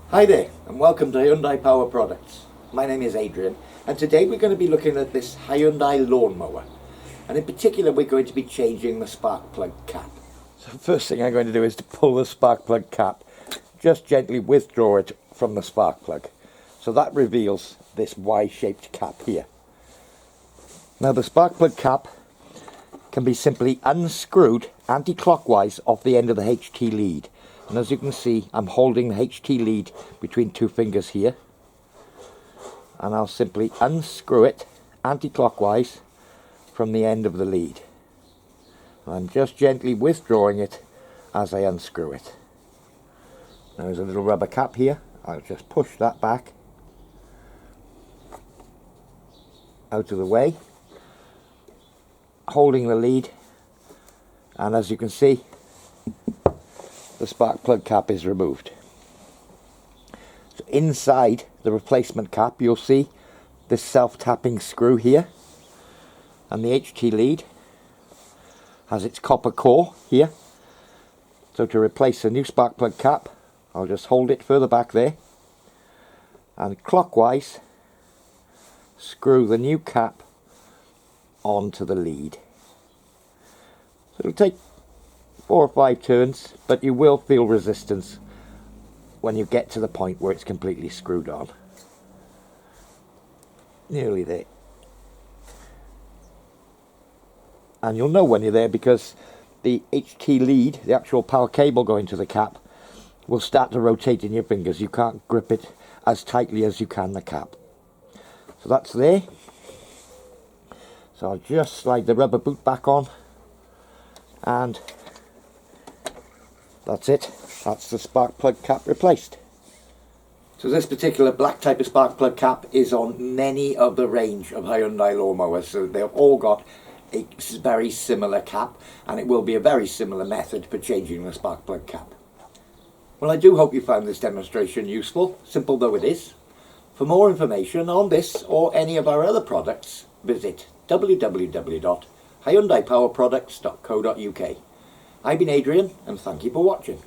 Hi there and welcome to Hyundai Power Products. My name is Adrian and today we're going to be looking at this Hyundai Lawn Mower, and in particular we're going to be changing the spark plug cap. So the first thing I'm going to do is to pull the spark plug cap, just gently withdraw it from the spark plug. So that reveals this Y-shaped cap here. Now the spark plug cap can be simply unscrewed anti-clockwise off the end of the HT lead. And as you can see, I'm holding the HT lead between two fingers here. And I'll simply unscrew it anti-clockwise from the end of the lead. And I'm just gently withdrawing it as I unscrew it. Now there's a little rubber cap here. I'll just push that back out of the way, holding the lead, and as you can see, the spark plug cap is removed. So inside the replacement cap you'll see this self-tapping screw here, and the HT lead has its copper core here. So to replace the new spark plug cap, I'll just hold it further back there and clockwise screw the new cap onto the lead. So it'll take 4 or 5 turns, but you will feel resistance when you get to the point where it's completely screwed on. Nearly there. And you'll know when you're there because the HT lead, the actual power cable going to the cap, will start to rotate in your fingers. You can't grip it as tightly as you can the cap. So that's there. So I'll just slide the rubber boot back on, and that's it. That's the spark plug cap replaced. So this particular black type of spark plug cap is on many of the range of Hyundai lawn mowers. So they've all got a very similar cap, and it will be a very similar method for changing the spark plug cap. Well, I do hope you found this demonstration useful, simple though it is. For more information on this or any of our other products, visit www.hyundaipowerproducts.co.uk. I've been Adrian, and thank you for watching.